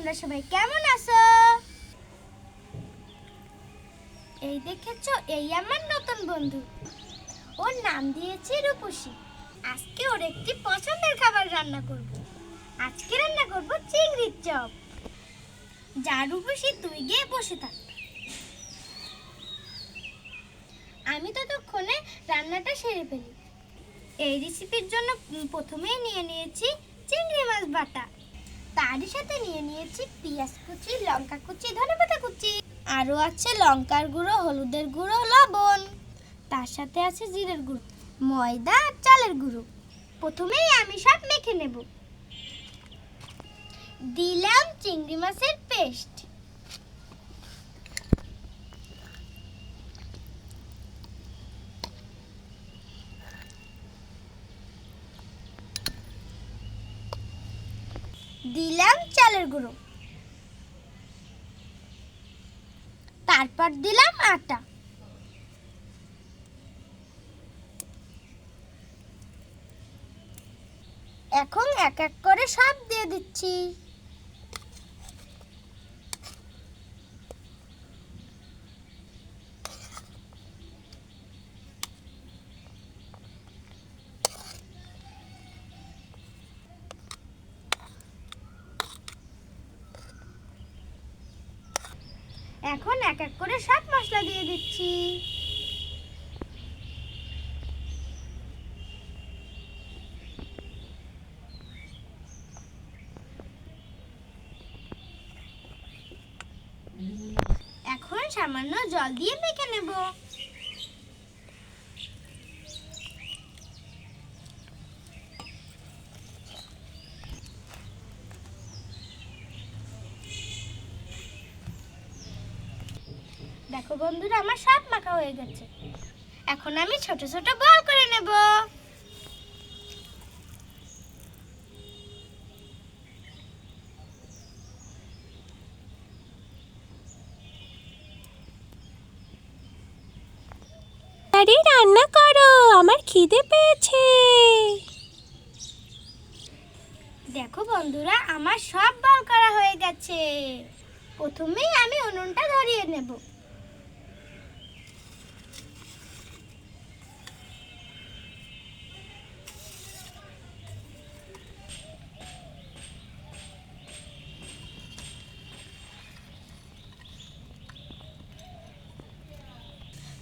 তোমরা সবাই কেমন আছো? এই দেখেছো, এই আমার নতুন বন্ধু। ওর নাম দিয়েছি রূপসী। আজকে ওর একটি পছন্দের খাবার রান্না করব। আজকে রান্না করব চিংড়ির চপ। যা রূপসী, তুই গিয়ে বসে থাক, আমি ততক্ষণে রান্নাটা সেরে ফেলি। এই রেসিপির জন্য প্রথমেই নিয়ে নিয়েছি চিংড়ি মাছ বাটা, তারই সাথে নিয়ে নিয়েছি পেঁয়াজ কুচি, লঙ্কা কুচি, ধনেপাতা কুচি, আরও আছে লঙ্কার গুঁড়ো, হলুদের গুঁড়ো, লবণ, তার সাথে আছে জিরের গুঁড়ো, ময়দা আর চালের গুঁড়ো। প্রথমেই আমি সব মেখে নেব। দিলাম চিংড়ি মাছের পেস্ট, দিলাম চালের গুঁড়ো, তারপর দিলাম আটা। এখন এক এক করে সব দিয়ে দিচ্ছি। এখন এক এক করে সব মশলা দিয়ে দিচ্ছি। এখন সামান্য জল দিয়ে মেখে নেব। দেখো বন্ধুরা, আমার সব মাখা হয়ে গেছে। এখন আমি ছোট ছোট বল করে নেব। আরে রান্না করো, আমার খিদে পেয়েছে। দেখো বন্ধুরা, আমার সব বল করা হয়ে গেছে। প্রথমেই আমি উনুনটা ধরিয়ে নেব।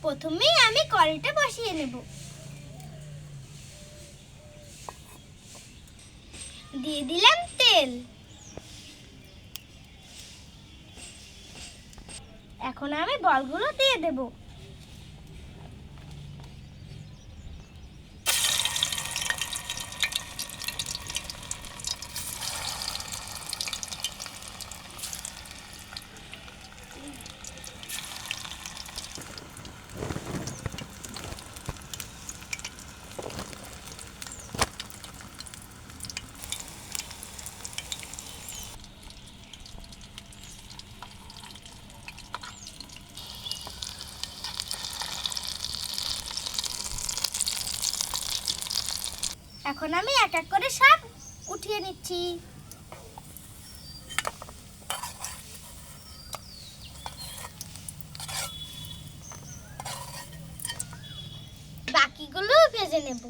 প্রথমেই আমি কড়াইটা বসিয়ে নেব। দিয়ে দিলাম তেল। এখন আমি বলগুলো দিয়ে দেব। এখন আমি এক এক করে সব উঠিয়ে নিচ্ছি। বাকিগুলো ভেজে নেব।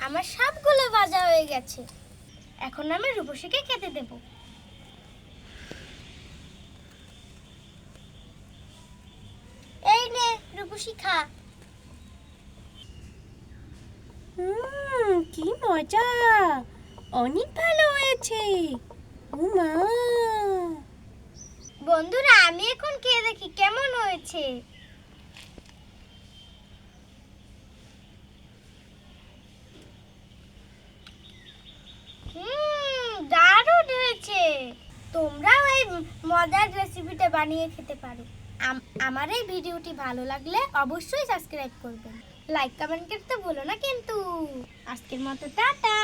আমার সবগুলো ভাজা হয়ে গেছে। এখন আমি রূপসীকে খেতে দেব। এই নে রূপসী, খা। কি মজা, অনেক ভালো হয়েছে। ও মা, বন্ধুরা, আমি এখন খেয়ে দেখি কেমন হয়েছে। দারুণ হয়েছে। তোমরাও এই মজার রেসিপিটা বানিয়ে খেতে পারো। আমার এই ভিডিওটি ভালো লাগলে অবশ্যই সাবস্ক্রাইব করবেন, লাইক কমেন্ট করতে ভুলো না কিন্তু। আজকের মতো টাটা।